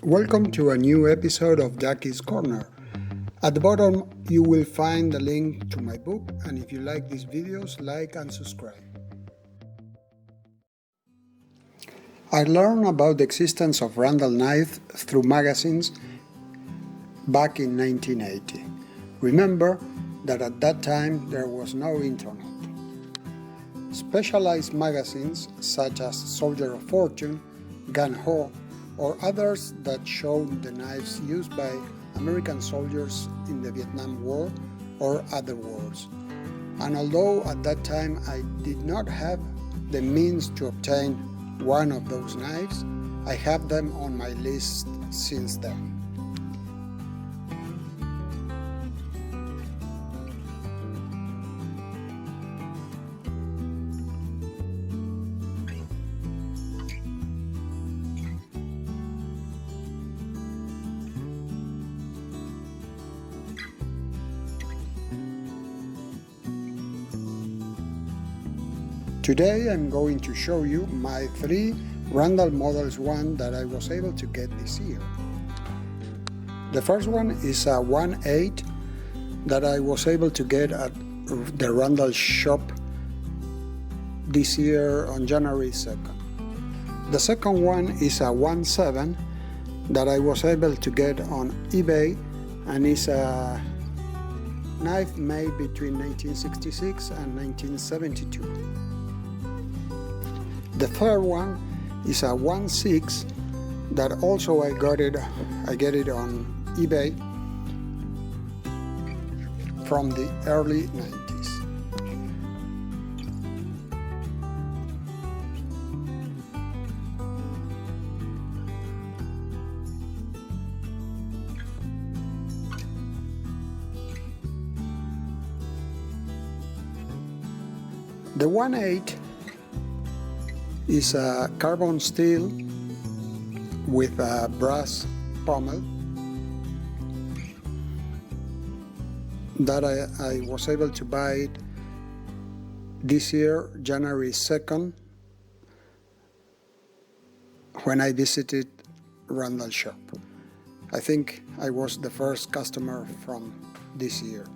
Welcome to a new episode of Duckie's Corner. At the bottom you will find the link to my book, and if you like these videos, like and subscribe. I learned about the existence of Randall knives through magazines back in 1980. Remember that at that time there was no internet. Specialized magazines such as Soldier of Fortune, Gun Ho, or others that showed the knives used by American soldiers in the Vietnam War or other wars. And although at that time I did not have the means to obtain one of those knives, I have them on my list since then. Today I'm going to show you my 3 Randall Models one that I was able to get this year. The first one is a 1/8 that I was able to get at the Randall shop this year on January 2nd. The second one is a 1/7 that I was able to get on eBay, and is a knife made between 1966 and 1972. The third one is a 1/6 that also I get it on eBay from the early 90s. The 1/8 is a carbon steel with a brass pommel that I was able to buy it this year, January 2nd, when I visited Randall shop. I think I was the first customer from this year.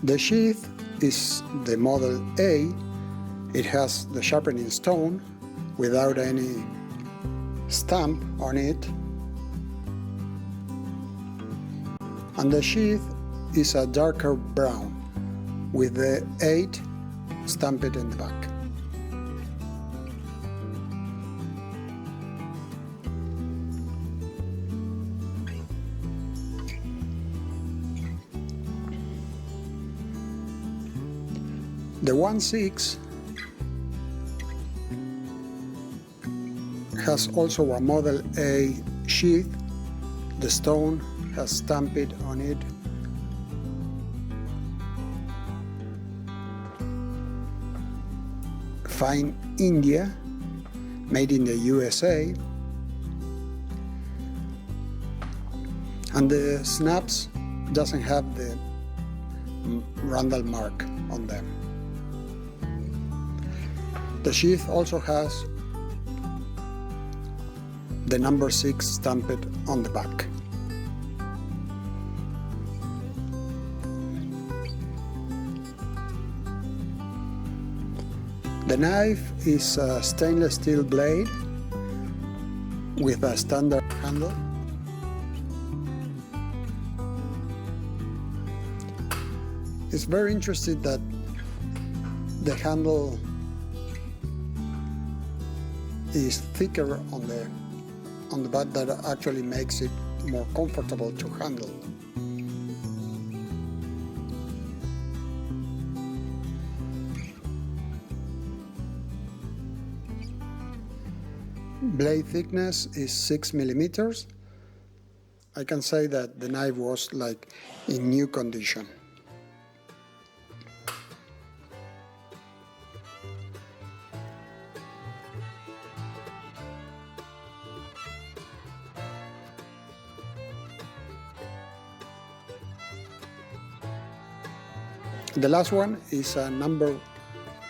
The sheath is the Model A. It has the sharpening stone without any stamp on it. And the sheath is a darker brown with the 8 stamped in the back. The 1/6 has also a Model A sheath. The stone has stamped on it. Fine India, made in the USA. And the snaps doesn't have the Randall mark on them. The sheath also has the number 6 stamped on the back. The knife is a stainless steel blade with a standard handle. It's very interesting that the handle is thicker on the butt, that actually makes it more comfortable to handle. Blade thickness is 6 millimeters. I can say that the knife was like in new condition. The last one is a number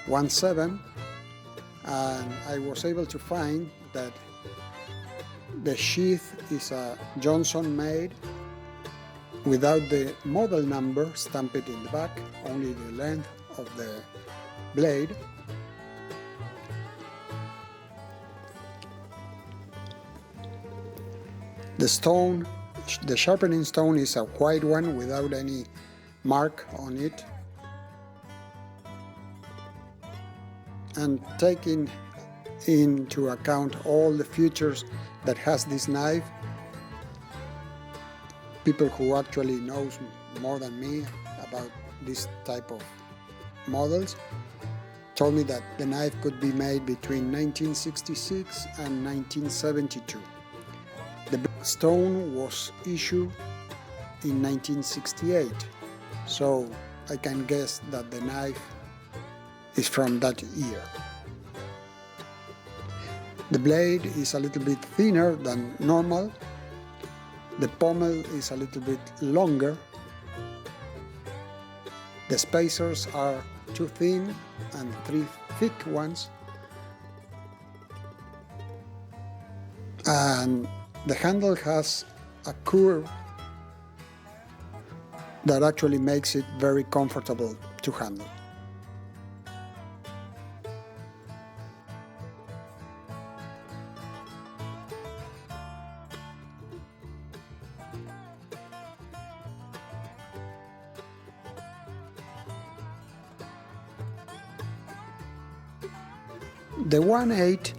17, and I was able to find that the sheath is a Johnson made without the model number stamped in the back, only the length of the blade. The stone, the sharpening stone, is a white one without any mark on it. And taking into account all the features that has this knife, people who actually knows more than me about this type of models told me that the knife could be made between 1966 and 1972. The stone was issued in 1968, so I can guess that the knife is from that year. The blade is a little bit thinner than normal. The pommel is a little bit longer. The spacers are 2 thin and 3 thick ones. And the handle has a curve that actually makes it very comfortable to handle. The 1/8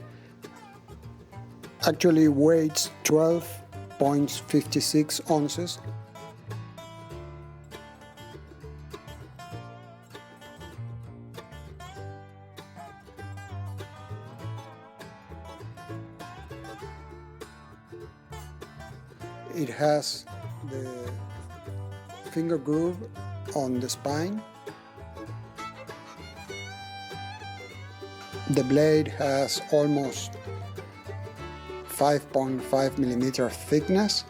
actually weighs 12.56 ounces. It has the finger groove on the spine. The blade has almost 5.5 millimeter thickness.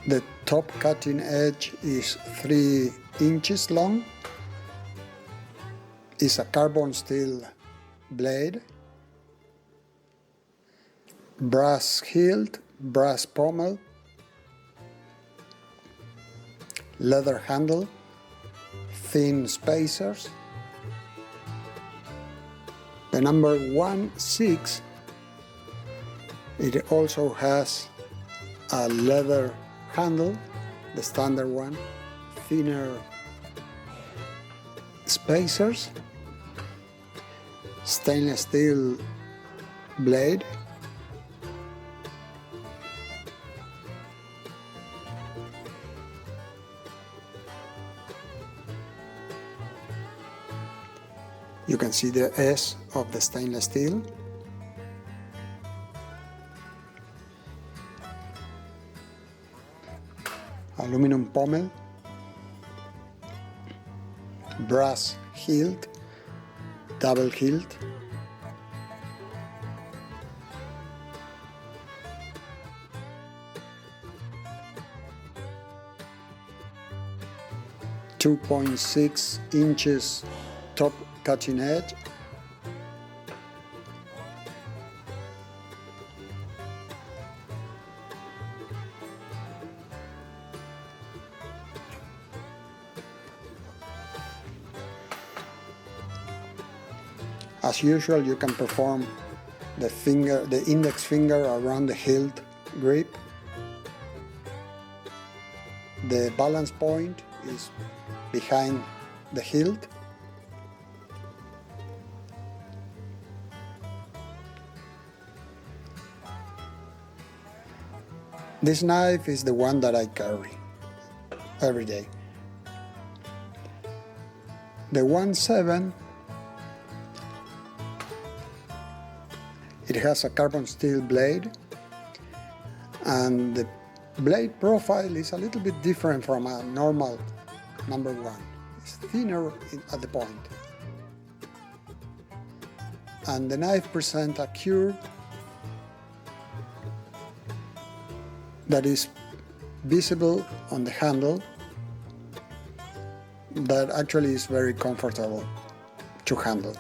The top cutting edge is 3 inches long. It's a carbon steel blade, brass hilt, brass pommel, leather handle, thin spacers. The number 16, it also has a leather handle, the standard one, thinner spacers, stainless steel blade, you can see the S of the stainless steel. Aluminum pommel, brass hilt, double hilt, .6 inches top cutting edge, as usual, you can perform the index finger around the hilt grip. The balance point is behind the hilt. This knife is the one that I carry every day. The 1.7, it has a carbon steel blade, and the blade profile is a little bit different from a normal number 1. It's thinner at the point. And the knife presents a curve that is visible on the handle, that actually is very comfortable to handle.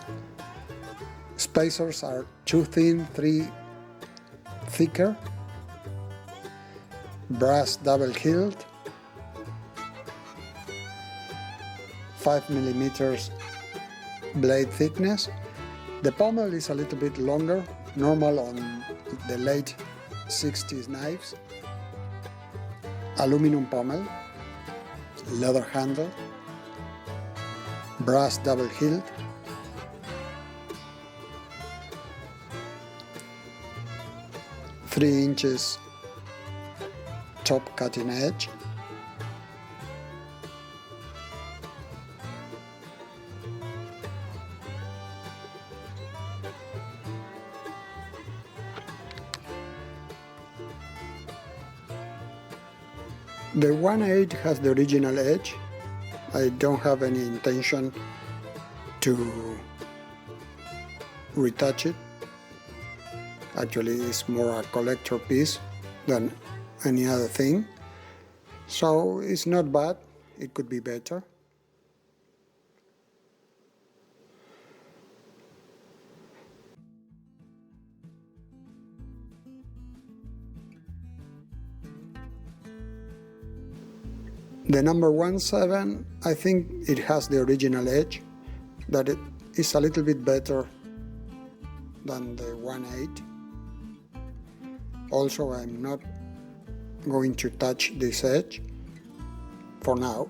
Spacers are 2 thin, 3 thicker, brass double hilt, 5 millimeters blade thickness. The pommel is a little bit longer, normal on the late 60s knives. Aluminum pommel, leather handle, brass double hilt, three inches top cutting edge, the 1.8 has the original edge. I don't have any intention to retouch it. Actually, it's more a collector piece than any other thing. So it's not bad, it could be better. The number 1.7, I think it has the original edge, that it is a little bit better than the 1.8. Also, I'm not going to touch this edge for now.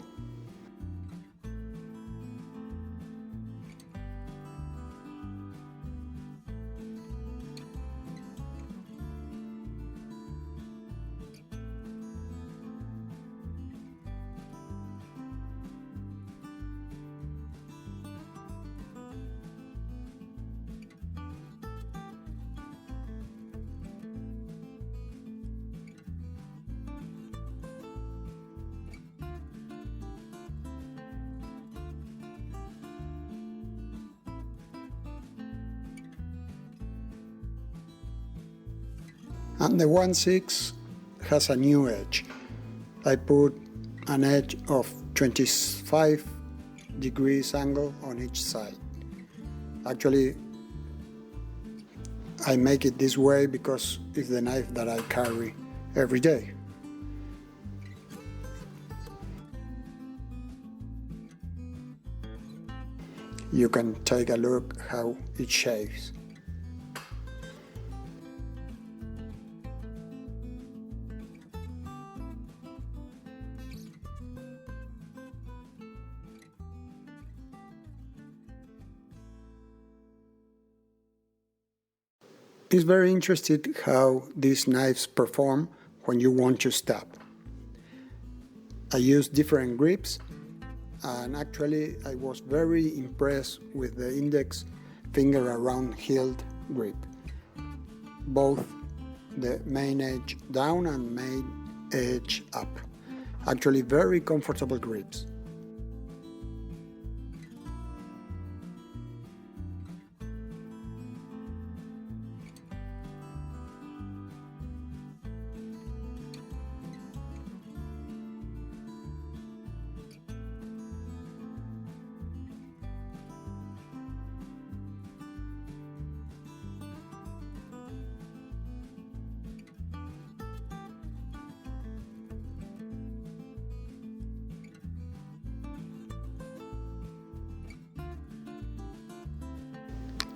And the 1.6 has a new edge. I put an edge of 25 degrees angle on each side. Actually, I make it this way because it's the knife that I carry every day. You can take a look how it shaves. It's very interesting how these knives perform when you want to stab. I use different grips, and actually I was very impressed with the index finger around hilt grip. Both the main edge down and main edge up. Actually very comfortable grips.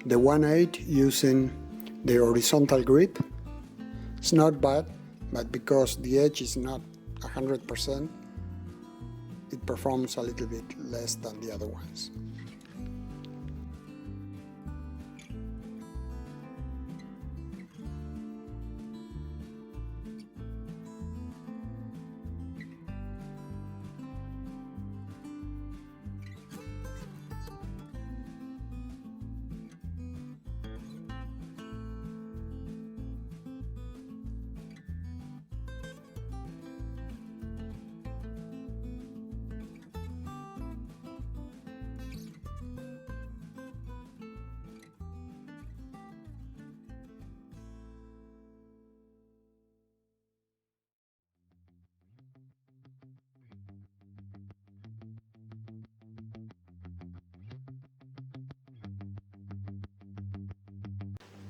The 1.8 using the horizontal grip. It's not bad, but because the edge is not 100%, it performs a little bit less than the other ones.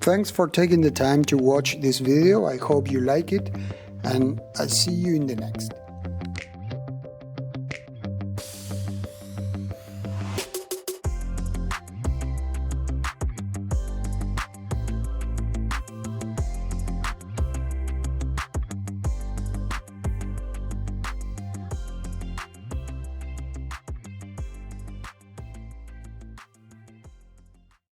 thanks for taking the time to watch this video. I hope you like it, and I'll see you in the next.